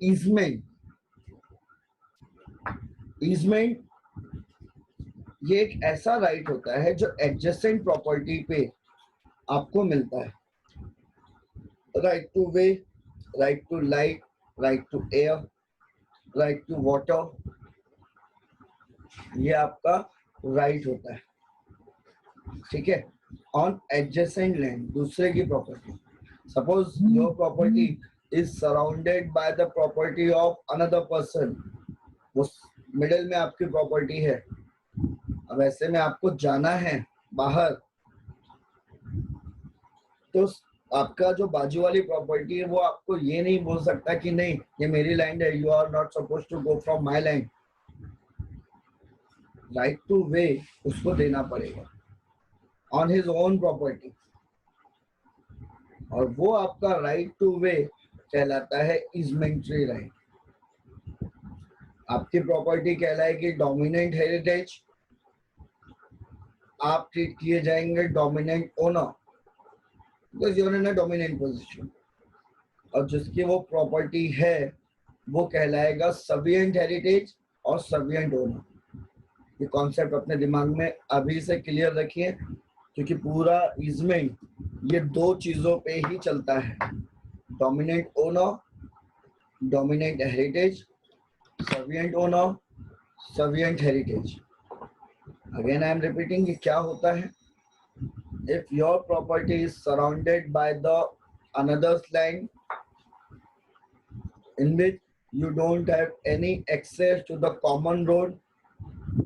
Easement, easement ये एक ऐसा राइट होता है जो एडजेसेंट प्रॉपर्टी पे आपको मिलता है। Right to way, right to light, right to air, right to water, ये आपका राइट होता है, ठीक है, ऑन एडजेसेंट लैंड, दूसरे की property. Suppose your property is surrounded by the property of another person, वो मिडिल में आपकी प्रॉपर्टी है। अब ऐसे में आपको जाना है बाहर, तो आपका जो बाजू वाली प्रॉपर्टी है वो आपको ये नहीं बोल सकता कि नहीं ये मेरी लैंड है, you are not suppose to go from my land. Right to way उसको देना पड़ेगा ऑन हिज ओन प्रॉपर्टी, और वो आपका राइट टू वे कहलाता है इजमेंट्री राइट। आपकी प्रॉपर्टी कहलाएगी डोमिनेंट हेरिटेज, आप ट्रीट किए जाएंगे dominant owner because you are in a dominant position, और जिसकी वो प्रॉपर्टी है वो कहलाएगा सबिएंट हेरिटेज और सबिएंट ओनर। ये कॉन्सेप्ट अपने दिमाग में अभी से क्लियर रखिए, क्योंकि पूरा इजमेंट ये दो चीजों पे ही चलता है, dominant owner, dominant heritage, servient owner, servient heritage. Again I am repeating, ये क्या होता है? If your property is surrounded by the another's land in which you don't have any access to the common road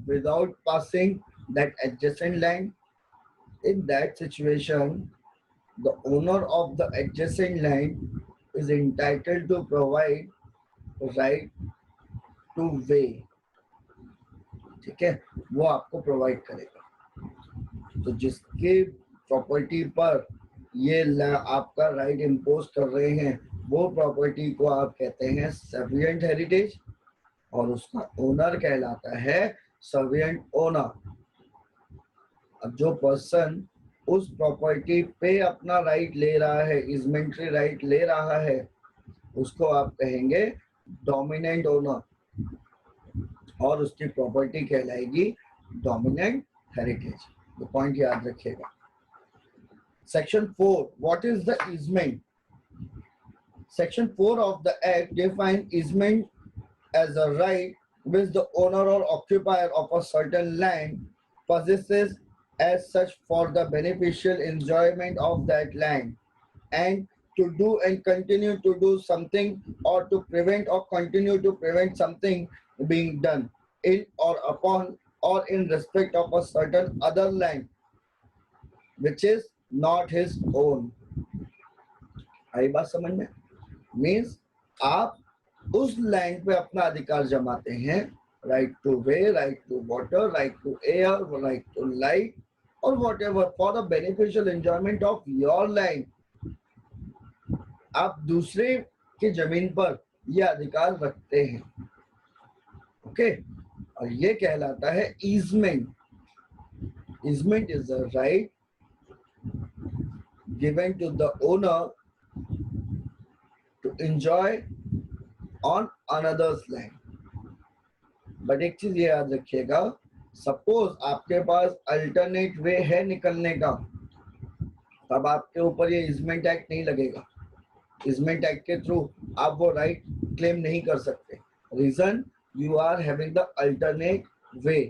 without passing that adjacent land, in that situation the owner of the adjacent land is entitled to provide right to way, ठीक है, वो आपको provide करेगा। तो जिसके property पर ये आपका राइट इम्पोज कर रहे हैं वो प्रॉपर्टी को आप कहते हैं सबिएंट हेरिटेज, और उसका ओनर कहलाता है सबिएंट ओनर। अब जो पर्सन उस प्रॉपर्टी पे अपना राइट ले रहा है, इजमेंट्री राइट ले रहा है, उसको आप कहेंगे डोमिनेंट ओनर, और उसकी प्रॉपर्टी कहलाएगी डोमिनेंट हेरिटेज। तो पॉइंट याद रखिएगा। Section 4. What is the easement? Section 4 of the Act defines easement as a right which the owner or occupier of a certain land possesses as such for the beneficial enjoyment of that land, and to do and continue to do something, or to prevent or continue to prevent something being done in or upon or in respect of a certain other land which is not his own। आई बात समझ में? Means आप उस land पे अपना अधिकार जमाते हैं, right to way, right to water, right to air, right to light, और whatever for the beneficial enjoyment of your land. आप दूसरे की जमीन पर यह अधिकार रखते हैं, ओके, और ये कहलाता है easement. Easement is a right given to the owner to enjoy on another's land। But एक चीज ये याद रखिएगा, सपोज आपके पास अल्टरनेट वे है निकलने का, तब आपके ऊपर ये इजमेंट एक्ट नहीं लगेगा। इजमेंट एक्ट के थ्रू आप वो राइट क्लेम नहीं कर सकते। Reason, you are having the alternate way,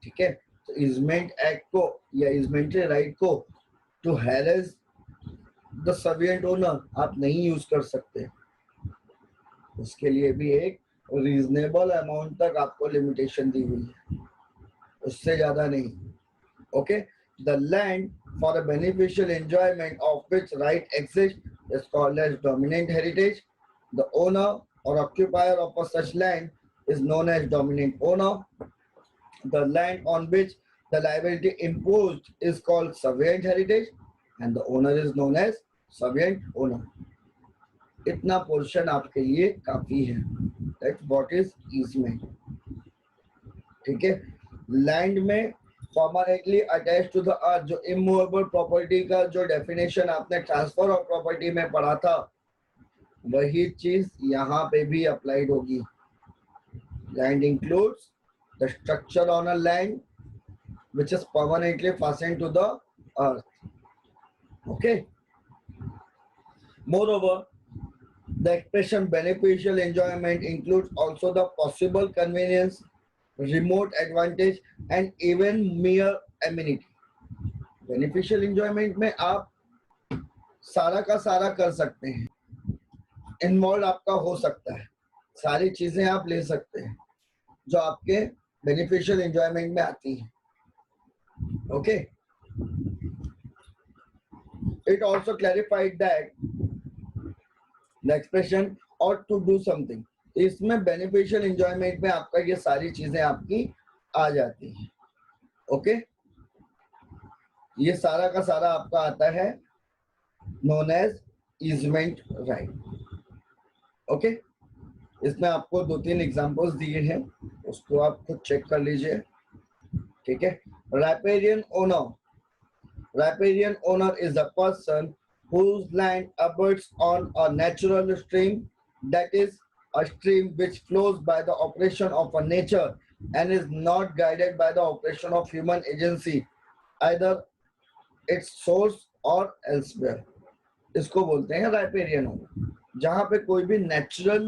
ठीक है। तो इजमेंट एक्ट को या इजमेंट्री राइट को to harass the servient owner आप नहीं यूज कर सकते। उसके लिए भी एक रीजनेबल अमाउंट तक आपको लिमिटेशन दी हुई है, उससे ज्यादा नहीं, okay. The land for a beneficial enjoyment of which right exist is called as dominant heritage. The owner और occupier of a such land is known as dominant owner. The land on which the liability imposed is called salient heritage, and the owner is known as salient owner। इतना portion आपके लिए काफी है। That's what is easement, ठीक है। Land में permanently attach to the earth, जो immovable property का जो डेफिनेशन आपने ट्रांसफर ऑफ प्रॉपर्टी में पढ़ा था, वही चीज यहाँ पे भी अप्लाइड होगी. Land includes the structure on a land which is permanently fastened to the earth. Okay. Moreover, the expression beneficial enjoyment includes also the possible convenience, remote advantage, and even mere amenity. Beneficial enjoyment में आप सारा का सारा कर सकते हैं. Involve आपका हो सकता है. सारी चीजें आप ले सकते हैं जो आपके बेनिफिशियल एंजॉयमेंट में आती हैं. Okay. It also clarified that the expression ought to do something. इसमें बेनिफिशियल एंजॉयमेंट में आपका ये सारी चीजें आपकी आ जाती हैं. ओके. ये सारा का सारा आपका आता है known as easement right. Okay. इसमें आपको 2-3 एग्जांपल्स दिए हैं, उसको आप खुद चेक कर लीजिए. ठीक है. Riparian owner. Riparian owner is a person whose land abuts on a natural stream, that is, a stream which flows by the operation of a nature and is not guided by the operation of human agency, either its source or elsewhere. इसको बोलते हैं riparian owner. जहाँ पे कोई भी natural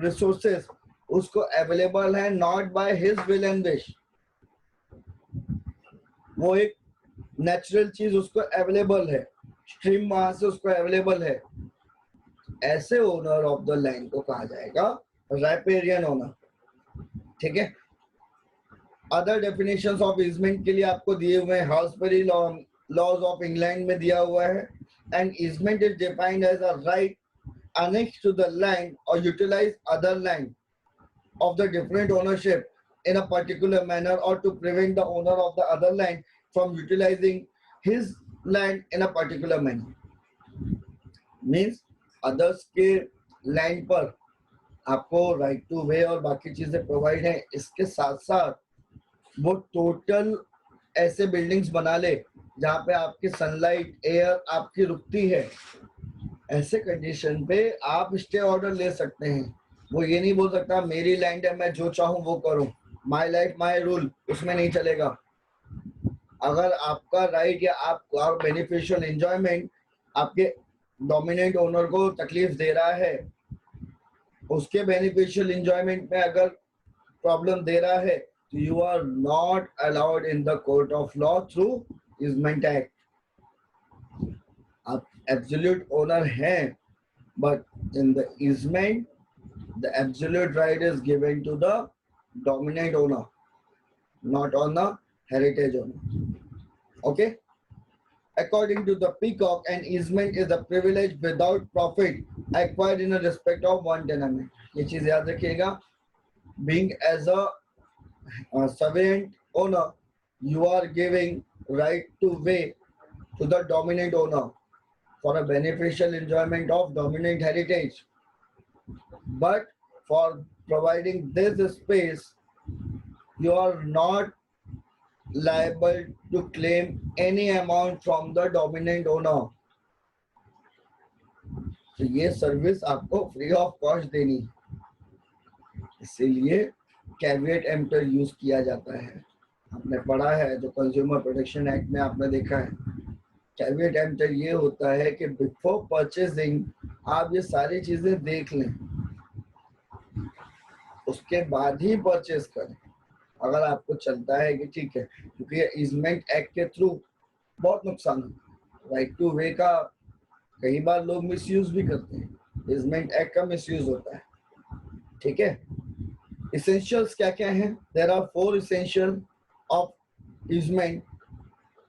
resources उसको available है, not by his will and wish. वो एक नेचुरल चीज उसको अवेलेबल है, स्ट्रीम वहां से उसको अवेलेबल है, ऐसे ओनर ऑफ द लैंड को कहा जाएगा राइपेरियन ओनर. ठीक है. अदर डेफिनेशंस ऑफ ईजमेंट के लिए आपको दिए हुए हैं. हाउसबरी लॉज ऑफ इंग्लैंड में दिया हुआ है. And easement is defined as a right annexed to the land or utilize other land of the different ownership in a particular manner, or to prevent the owner of the other land from utilizing his land in a particular manner. Means others के land पर आपको right to way और बाकी चीजें provide हैं. इसके साथ साथ वो total ऐसे buildings बना ले जहाँ पे आपकी sunlight, air आपकी रुकती है. ऐसे कंडीशन पे आप स्टे ऑर्डर ले सकते हैं. वो ये नहीं बोल सकता मेरी लैंड है मैं जो चाहूँ वो करूँ, माई लाइफ माई रूल, उसमें नहीं चलेगा. अगर आपका राइट या आपका बेनिफिशियल एंजॉयमेंट आपके डोमिनेंट ओनर को तकलीफ दे रहा है, उसके बेनिफिशियल एंजॉयमेंट में अगर प्रॉब्लम दे रहा है, तो you are not allowed in the court of law through easement act. आप एब्सोल्यूट ओनर हैं, but in the easement the absolute right is given to the dominant owner, not on the heritage owner. Okay. According to the Peacock, an easement is a privilege without profit acquired in respect of one tenement. ये चीज याद रखिएगा. Being as a sovereign owner, you are giving right to way to the dominant owner for a beneficial enjoyment of dominant heritage. But for providing this space, you are not liable to claim any amount from the dominant owner. तो ये service आपको free of cost देनी, इसीलिए caveat emptor use किया जाता है. आपने पढ़ा है जो कंज्यूमर प्रोटेक्शन एक्ट में आपने देखा है. कैविएट एम्प्टर ये होता है कि बिफोर परचेजिंग आप ये सारी चीजें देख लें, उसके बाद ही परचेज करें. अगर आपको चलता है कि ठीक है, क्योंकि ईजमेंट एक्ट के थ्रू बहुत नुकसान है. राइट टू वे का कई बार लोग मिसयूज भी करते हैं. ईजमेंट एक्ट का मिसयूज होता है. ठीक है. इसेंशियल्स क्या क्या हैं? There are 4 essential of easement.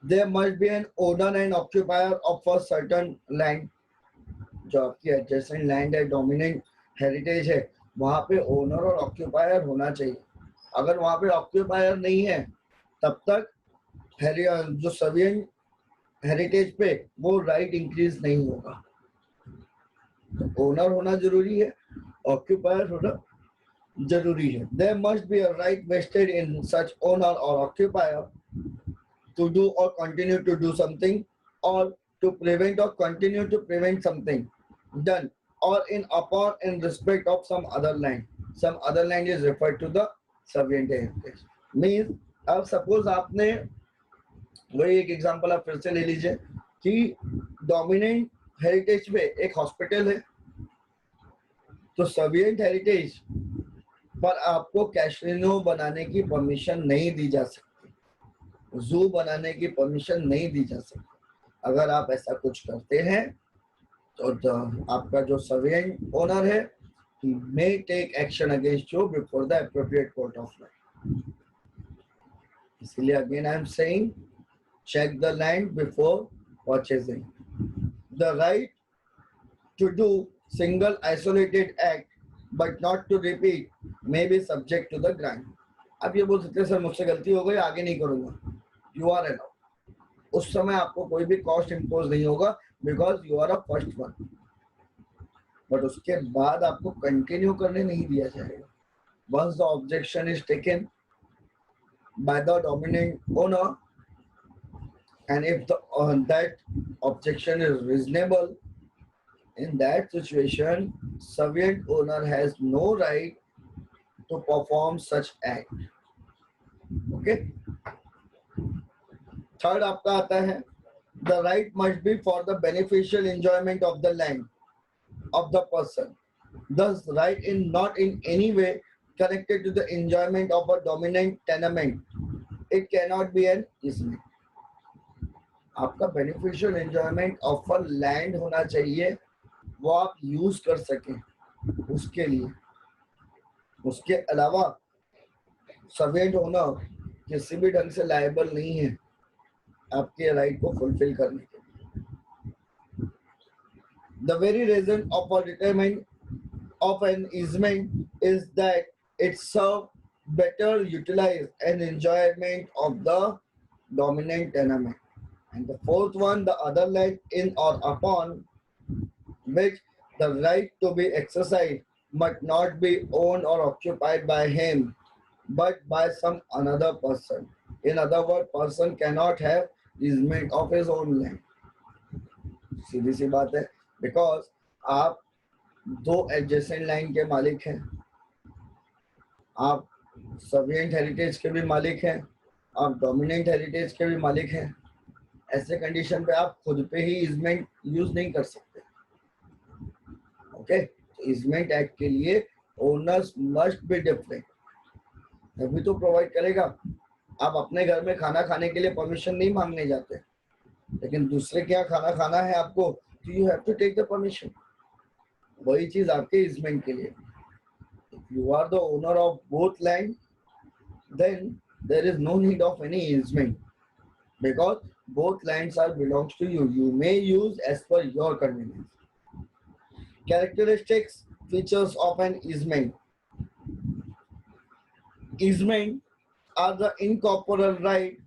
There must be an owner and occupier of a certain land. जो आपकी adjacent land है, dominant heritage है, वहाँ पे owner और occupier होना चाहिए. अगर वहाँ पे occupier नहीं है, तब तक जो sovereign heritage पे वो right increase नहीं होगा. तो owner होना जरूरी है, occupier होना जरूरी है. There must be a right vested in such owner or occupier to do or continue to do something, or to prevent or continue to prevent something done or in upon in respect of some other land. Some other land is referred to the subject heritage. Means अब suppose आपने वही एक example आप फिर से ले लीजिए कि डोमिनेंट हेरिटेज पे एक हॉस्पिटल है, तो सबियंट हेरिटेज पर आपको कैसिनो बनाने की परमिशन नहीं दी जा सकती, जू बनाने की परमिशन नहीं दी जा सकती। अगर आप ऐसा कुछ करते हैं तो आपका जो सबियंट ओनर है he may take action against you before the appropriate court of law. इसलिए again I am saying check the land before purchasing. The right to do single isolated act but not to repeat may be subject to the grant. अब ये बोल सकते हैं sir मुझसे गलती हो गई, आगे नहीं करूंगा, you are allowed. उस समय आपको कोई भी कॉस्ट इम्पोज नहीं होगा because you are a first one, but उसके बाद आपको कंटिन्यू करने नहीं दिया जाएगा. Once the objection is taken by the dominant owner and if that objection is reasonable, in that situation subject owner has no right to perform such act. Okay, third आपका आता है the right must be for the beneficial enjoyment of the land of the person, thus right in not in any way connected to the enjoyment of a dominant tenement. It cannot be an easement. आपका beneficial enjoyment of a land होना चाहिए, वो आप use कर सकें उसके लिए. उसके अलावा सर्वेंट ओनर किसी भी ढंग से लायबल नहीं है आपके राइट को फुलफिल करने के लिए. The very reason of a determinant of an easement is that it serve better utilise an enjoyment of the dominant tenement. And the fourth one, the other land in or upon which the right to be exercised must not be owned or occupied by him, but by some another person. In other words, person cannot have easement of his own land. सीधी सी बात है, because आप दो adjacent land के मालिक हैं, आप सबियंट heritage के भी मालिक हैं, आप डोमिनेंट हेरिटेज के भी मालिक हैं. ऐसे कंडीशन पे आप खुद पे ही इजमेंट यूज नहीं कर सकते. ओके, इजमेंट एक्ट के लिए ओनर्स मस्ट बी डिफरेंट, तभी तो प्रोवाइड करेगा. आप अपने घर में खाना खाने के लिए परमिशन नहीं मांगने जाते, लेकिन दूसरे के यहाँ खाना खाना है आपको, तो you have to take the permission. वही चीज आपके इजमेंट के लिए. You are the owner of both land, then there is no need of any easement, because both lands are belongs to you. You may use as per your convenience. Characteristics, features of an easement. Easement are the incorporeal right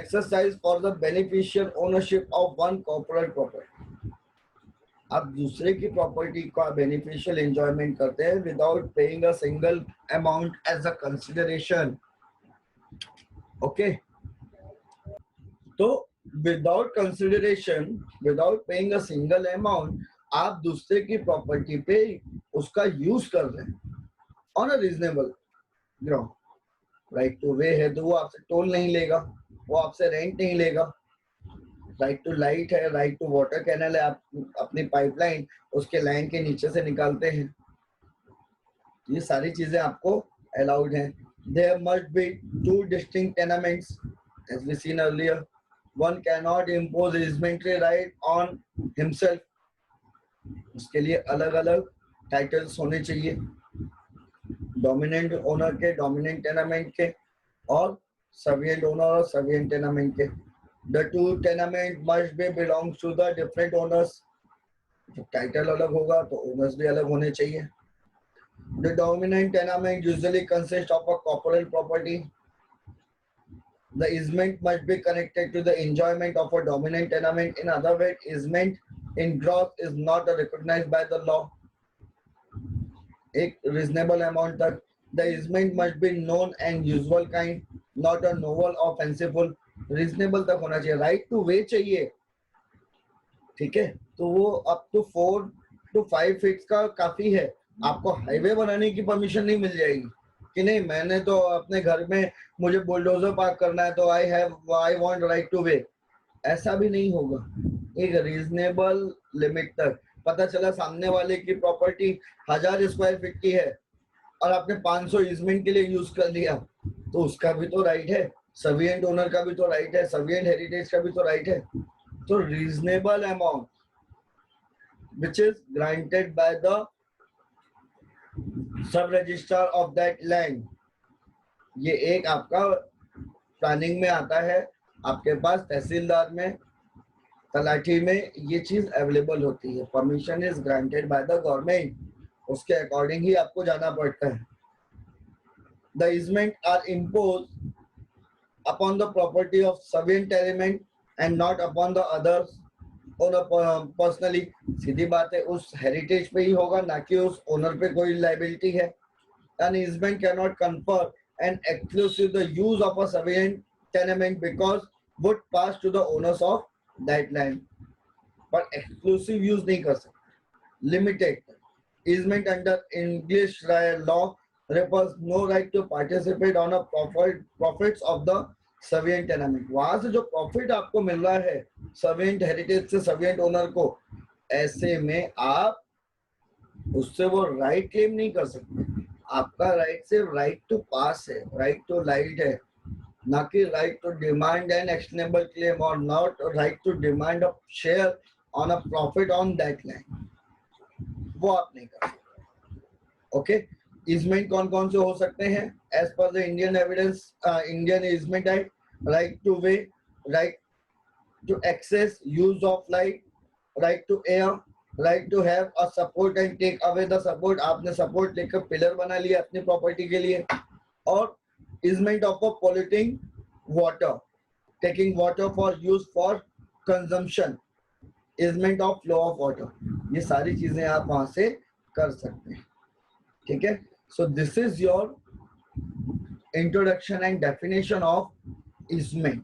exercised for the beneficial ownership of one corporeal property. आप दूसरे की property का beneficial enjoyment करते हैं without paying a single amount as a consideration. Okay, तो without consideration, without paying a single amount, आप दूसरे की प्रॉपर्टी पे उसका यूज कर रहे हैं on a reasonable ground. Right to वे है तो वो आपसे टोल नहीं लेगा, वो आपसे रेंट नहीं लेगा. राइट टू लाइट है, राइट टू वाटर कैनल है, आप अपनी पाइपलाइन उसके लाइन के नीचे से निकालते हैं. ये सारी चीजें आपको अलाउड हैं. There must be two distinct tenements as we seen earlier. One cannot impose easementary right on himself. उसके लिए अलग अलग टाइटल्स होने चाहिए, डोमिनेंट ओनर के, डोमिनेंट टेनामेंट के, और सबियंट ओनर और सबियंट टेनामेंट के. The two tenement must be belongs to the different owners. जब टाइटल अलग होगा तो ओनर्स भी अलग होने चाहिए. The dominant tenement usually consists of a corporeal property. The easement must be connected to the enjoyment of a dominant tenement. In other words, easement in gross is not recognized by the law. एक reasonable amount तक. The easement must be known and usual kind, not a novel or fanciful. Reasonable तक होना चाहिए. Right to way चाहिए, ठीक है, तो वो up to 4 to 5 फीट का काफी है, आपको हाईवे बनाने की परमिशन नहीं मिल जाएगी कि नहीं मैंने तो अपने घर में मुझे बुलडोजर पार्क करना है तो आई वांट राइट टू वे, ऐसा भी नहीं होगा। एक रीजनेबल लिमिट तक। पता चला सामने वाले की प्रॉपर्टी 1000 स्क्वायर फीट की है और आपने 500 ईजमेंट के लिए यूज कर लिया, तो उसका भी तो राइट है, सर्विएंट ओनर का भी तो राइट है, सर्विएंट हेरिटेज का भी तो राइट है। तो reasonable amount which is granted by the सब रजिस्ट्रार ऑफ दैट लैंड, ये एक आपका प्लानिंग में आता है, आपके पास तहसीलदार में, तलाठी में ये चीज अवेलेबल होती है। Permission is granted by the government, उसके अकॉर्डिंग ही आपको जाना पड़ता है। The easement are impose upon the property of servient element and not upon the others owner personally. सीधी बात है, उस हेरिटेज पे ही होगा, ना कि उस ओनर पे कोई लाइबिलिटी है। An easement cannot confer an exclusive the use of a surveying tenement because would pass to the owners of that land, but exclusive use नहीं कर सकते। Limited easement under English law refers no right to participate on a profits of the servient tenement. वहां से जो profit आपको मिल रहा है servient heritage से सर्विएंट ओनर को, ऐसे में आप उससे वो राइट क्लेम नहीं कर सकते। आपका राइट सिर्फ राइट टू पास है, राइट टू लाइट है, ना कि right to demand an actionable claim और not right to demand a share on a profit on that land, वो आप नहीं कर सकते। ओके, इजमेंट कौन कौन से हो सकते हैं? As per the Indian evidence, Indian easement act, right to way, right to access, use of light, right to air, right to have a support and take away the support, आपने support लेकर pillar बना लिया अपनी property के लिए, और easement of a polluting water, taking water for use for consumption, easement of flow of water, ये सारी चीजें आप वहां से कर सकते हैं। ठीक है, so this is your introduction and definition of easement.